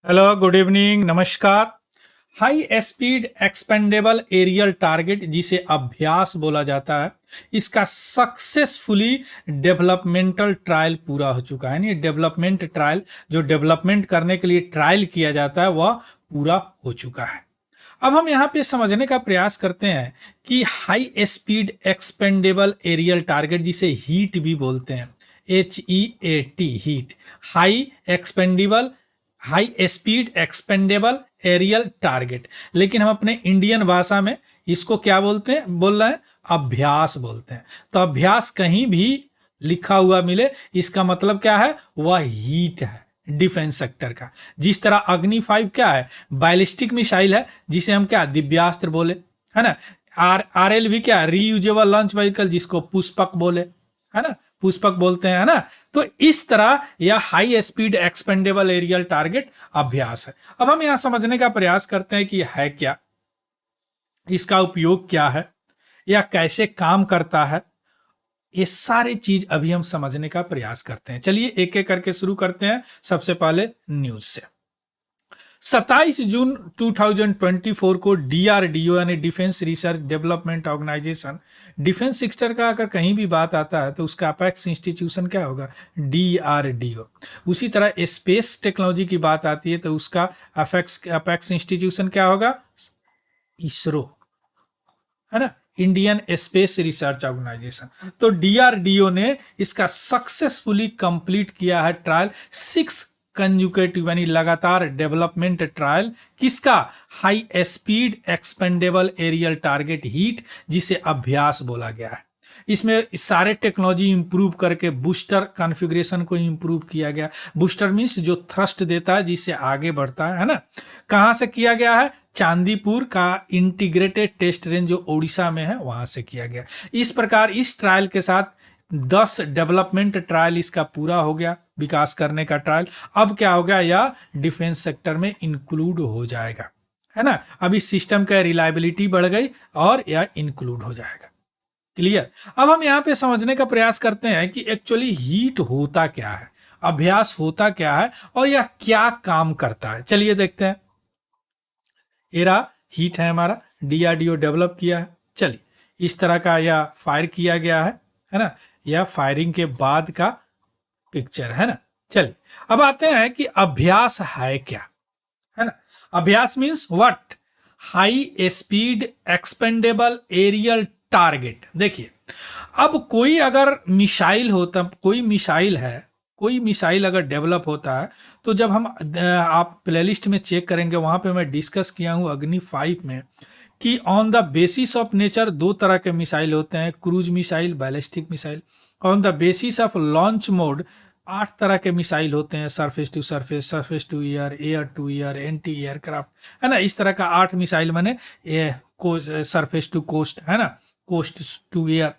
Hello good evening नमस्कार। High speed expendable aerial target जिसे अभ्यास बोला जाता है, इसका सक्सेसफुली डेवलपमेंटल ट्रायल पूरा हो चुका है। यानी डेवलपमेंट ट्रायल, जो डेवलपमेंट करने के लिए ट्रायल किया जाता है, वह पूरा हो चुका है। अब हम यहाँ पे समझने का प्रयास करते हैं कि high speed expendable aerial target जिसे हीट भी बोलते हैं, HEAT, HEAT, high expendable, high speed expendable aerial target. लेकिन हम अपने इंडियन भाषा में इसको क्या बोलते हैं, बोल रहे हैं अभ्यास बोलते हैं। तो अभ्यास कहीं भी लिखा हुआ मिले, इसका मतलब क्या है, वह हीट है डिफेंस सेक्टर का। जिस तरह अग्नि 5 क्या है, बैलिस्टिक मिसाइल है, जिसे हम क्या दिव्यास्त्र बोले, है ना। RLV क्या है, रीयूजेबल लॉन्च व्हीकल, जिसको पुष्पक बोले, है ना, पुष्पक बोलते हैं, है ना। तो इस तरह यह high speed expendable aerial target Abhyas है। अब हम यहां समझने का प्रयास करते हैं कि है क्या, इसका उपयोग क्या है, या कैसे काम करता है। ये सारी चीज अभी हम समझने का प्रयास करते हैं। चलिए एक एक करके शुरू करते हैं। सबसे पहले न्यूज से। 27 जून 2024 को DRDO यानी defence research development organisation, defence sector का अगर कहीं भी बात आता है तो उसका अपेक्स इंस्टीट्यूशन क्या होगा, DRDO। उसी तरह स्पेस टेक्नोलॉजी की बात आती है तो उसका अपेक्स इंस्टीट्यूशन क्या होगा, इसरो, है ना, इंडियन स्पेस रिसर्च ऑर्गेनाइजेशन। तो DRDO ने इसका सक्सेसफुली कंप्लीट किया है ट्रायल, 6 कंजुकेटिव यानी लगातार डेवलपमेंट ट्रायल। किसका, high speed expendable aerial target HEAT, जिसे अभ्यास बोला गया है। इसमें सारे टेक्नोलॉजी इंप्रूव करके बूस्टर कॉन्फ़िगरेशन को इंप्रूव किया गया। बूस्टर मीन्स जो थ्रस्ट देता है, जिससे आगे बढ़ता है ना। कहाँ से किया गया है, चांदीपुर का इंटीग्रेटेड टेस्ट रेंज जो उड़ीसा में है, वहां से किया गया। इस प्रकार इस ट्रायल के साथ 10 डेवलपमेंट ट्रायल इसका पूरा हो गया, विकास करने का ट्रायल। अब क्या हो गया, यह डिफेंस सेक्टर में इंक्लूड हो जाएगा, है ना। अब इस सिस्टम का रिलायबिलिटी बढ़ गई और यह इंक्लूड हो जाएगा। क्लियर। अब हम यहाँ पे समझने का प्रयास करते हैं कि एक्चुअली हीट होता क्या है, अभ्यास होता क्या है, और यह क्या काम करता है। चलिए देखते हैं। एरा हीट है हमारा, DRDO डेवलप किया है। चलिए, इस तरह का यह फायर किया गया है ना। यह फायरिंग के बाद का पिक्चर है ना। चलिए, अब आते हैं कि अभ्यास है क्या, है ना। Abhyas means what, high speed expendable aerial target. देखिए, अब कोई अगर मिसाइल होता, कोई मिसाइल है, कोई मिसाइल अगर डेवलप होता है, तो जब हम आप प्लेलिस्ट में चेक करेंगे, वहां पे मैं डिस्कस किया हूं अग्नि 5 में कि on the basis of nature दो तरह के मिसाइल होते हैं, cruise missile, ballistic missile. On the basis of launch mode 8 तरह के मिसाइल होते हैं, surface to surface, surface to air, air to air, anti aircraft, है ना। इस तरह का 8 मिसाइल मैंने सरफेस टू कोस्ट, है ना, कोस्ट टू एयर।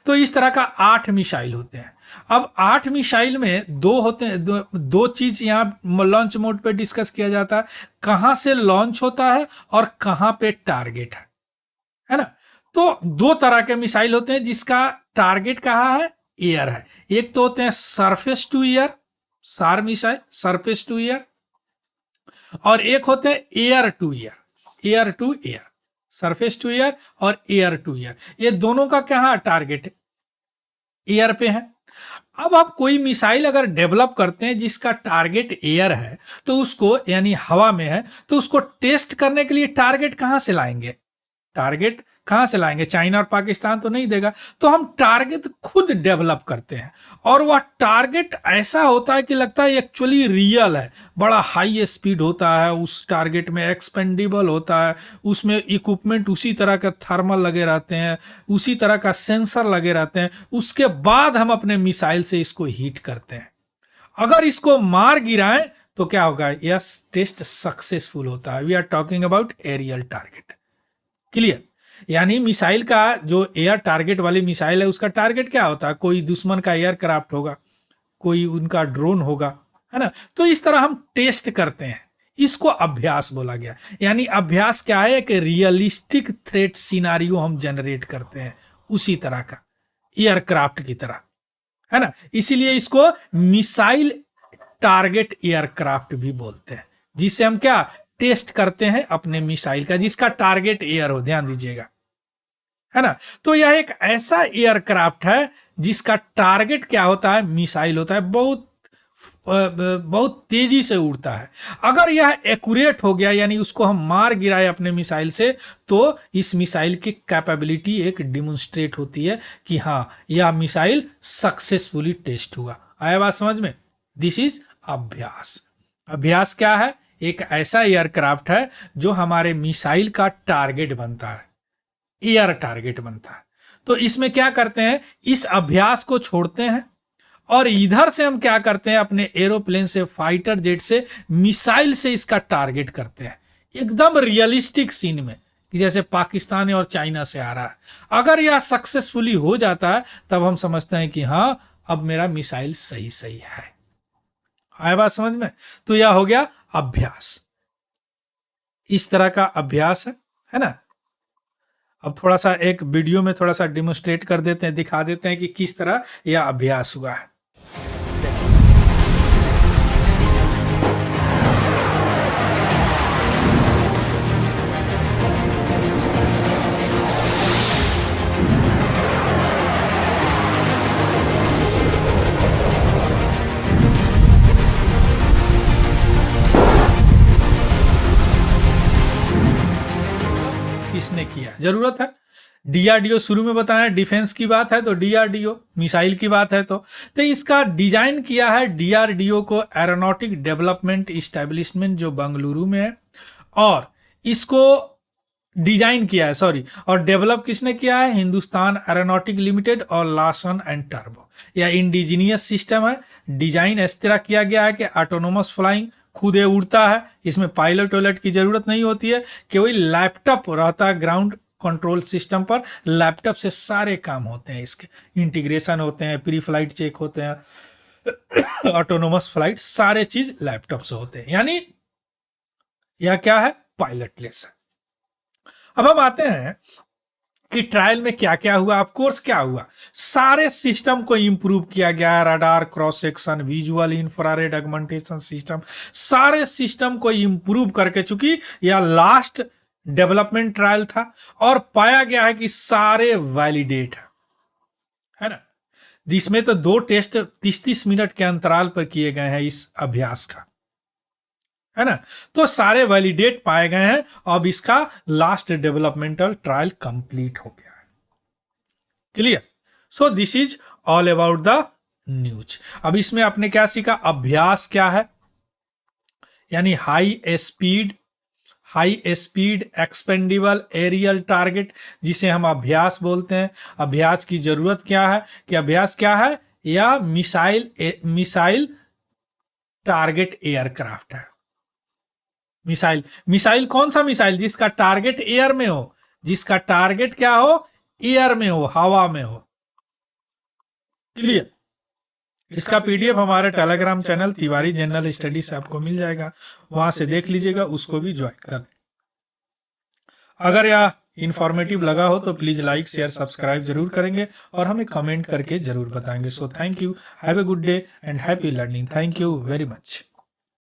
तो इस तरह का 8 मिसाइल होते हैं। अब 8 मिसाइल में दो होते हैं, दो चीज यहाँ लॉन्च मोड पे डिस्कस किया जाता है, कहां से लॉन्च होता है और कहां पे टारगेट है ना। तो दो तरह के मिसाइल होते हैं जिसका टारगेट कहाँ है, एयर है। एक तो होते हैं surface to air, SAR missile, surface to air, और एक होते हैं air to air, air to air, surface to air और एयर टू एयर। ये दोनों का क्या टारगेट है, एयर पे है। अब आप कोई मिसाइल अगर डेवलप करते हैं जिसका टारगेट एयर है, तो उसको यानी हवा में है, तो उसको टेस्ट करने के लिए टारगेट कहां से लाएंगे, टारगेट कहां से लाएंगे, चाइना और पाकिस्तान तो नहीं देगा। तो हम टारगेट खुद डेवलप करते हैं, और वह टारगेट ऐसा होता है कि लगता है एक्चुअली रियल है, बड़ा हाई स्पीड होता है, उस टारगेट में एक्सपेंडेबल होता है, उसमें इक्विपमेंट उसी तरह का थर्मल लगे रहते हैं, उसी तरह का सेंसर लगे रहते हैं। उसके बाद हम अपने मिसाइल से इसको हीट करते हैं। अगर इसको मार गिराएं तो क्या होगा, यह टेस्ट सक्सेसफुल होता है। We are talking about aerial target. Clear. यानी मिसाइल का जो एयर टारगेट वाली मिसाइल है, उसका टारगेट क्या होता है, कोई दुश्मन का एयरक्राफ्ट होगा, कोई उनका ड्रोन होगा, है ना। तो इस तरह हम टेस्ट करते हैं, इसको अभ्यास बोला गया। यानी अभ्यास क्या है, एक रियलिस्टिक थ्रेट सिनारियो हम जनरेट करते हैं, उसी तरह का, एयरक्राफ्ट की तरह, है ना। इसीलिए इसको मिसाइल टारगेट एयरक्राफ्ट भी बोलते हैं। जिससे हम क्या टेस्ट करते हैं अपने मिसाइल का, जिसका टारगेट एयर हो, ध्यान दीजिएगा, है ना। तो यह एक ऐसा एयरक्राफ्ट है जिसका टारगेट क्या होता है, मिसाइल होता है, बहुत तेजी से उड़ता है। अगर यह एक्यूरेट हो गया, यानी उसको हम मार गिराए अपने मिसाइल से, तो इस मिसाइल की कैपेबिलिटी एक डिमोन्स्ट्रेट होती है कि हाँ यह मिसाइल सक्सेसफुली टेस्ट हुआ। आया बात समझ में? दिस इज अभ्यास। अभ्यास क्या है? एक ऐसा एयरक्राफ्ट है जो हमारे मिसाइल का टारगेट बनता है, एयर टारगेट बनता है। तो इसमें क्या करते हैं, इस अभ्यास को छोड़ते हैं और इधर से हम क्या करते हैं, अपने एरोप्लेन से, फाइटर जेट से, मिसाइल से इसका टारगेट करते हैं, एकदम रियलिस्टिक सीन में, कि जैसे पाकिस्तान और चाइना से आ रहा है। अगर यह सक्सेसफुली हो जाता है तब हम समझते हैं कि हाँ अब मेरा मिसाइल सही सही है। आया बात समझ में? तो यह हो गया अभ्यास, इस तरह का अभ्यास है ना। अब थोड़ा सा एक वीडियो में थोड़ा सा डिमोन्स्ट्रेट कर देते हैं, दिखा देते हैं कि किस तरह यह अभ्यास हुआ है। किसने किया, जरूरत है। डीआरडीओ शुरू में बताया, डिफेंस की बात है तो डीआरडीओ, मिसाइल की बात है तो इसका डिजाइन किया है डीआरडीओ को एरोनॉटिक डेवलपमेंट इस्टेब्लिशमेंट जो बेंगलुरु में है, और इसको डिजाइन किया है, सॉरी, और डेवलप किसने किया है, हिंदुस्तान एरोनॉटिक लिमिटेड और लार्सन एंड टर्बो। यह इंडिजीनियस सिस्टम है, डिजाइन इस तरह किया गया है कि ऑटोनोमस फ्लाइंग, खुद ये उड़ता है, इसमें पायलट वायलट की जरूरत नहीं होती है, केवल लैपटॉप रहता है ग्राउंड कंट्रोल सिस्टम पर, लैपटॉप से सारे काम होते हैं, इसके इंटीग्रेशन होते हैं, प्री फ्लाइट चेक होते हैं, ऑटोनोमस फ्लाइट, सारे चीज लैपटॉप से होते हैं, यानी यह क्या है, पायलटलेस है। अब हम आते हैं कि ट्रायल में क्या क्या हुआ। ऑफ कोर्स क्या हुआ, सारे सिस्टम को इंप्रूव किया गया, radar, cross section, visual, infrared augmentation system, सारे सिस्टम को इंप्रूव करके, चूंकि यह लास्ट डेवलपमेंट ट्रायल था और पाया गया है कि सारे वैलिडेट है ना। जिसमें तो 2 टेस्ट 30-30 मिनट के अंतराल पर किए गए हैं इस अभ्यास का, है ना। तो सारे वैलिडेट पाए गए हैं। अब इसका लास्ट डेवलपमेंटल ट्रायल कंप्लीट हो गया है। Clear? So this is all about the news. अब इसमें आपने क्या सीखा, अभ्यास क्या है, यानी high speed expendable aerial target, जिसे हम अभ्यास बोलते हैं। अभ्यास की जरूरत क्या है, कि अभ्यास क्या है, या मिसाइल टारगेट एयरक्राफ्ट है। मिसाइल कौन सा मिसाइल, जिसका टारगेट एयर में हो, जिसका टारगेट क्या हो, एयर में हो, हवा में हो। क्लियर? इसका पीडीएफ हमारे Telegram channel Tiwari general study से आपको मिल जाएगा, वहां से देख लीजिएगा, उसको भी ज्वाइन कर। अगर यह इंफॉर्मेटिव लगा हो तो प्लीज लाइक शेयर सब्सक्राइब जरूर करेंगे और हमें कमेंट करके जरूर बताएंगे। So thank you, have a good day and happy learning. Thank you very much.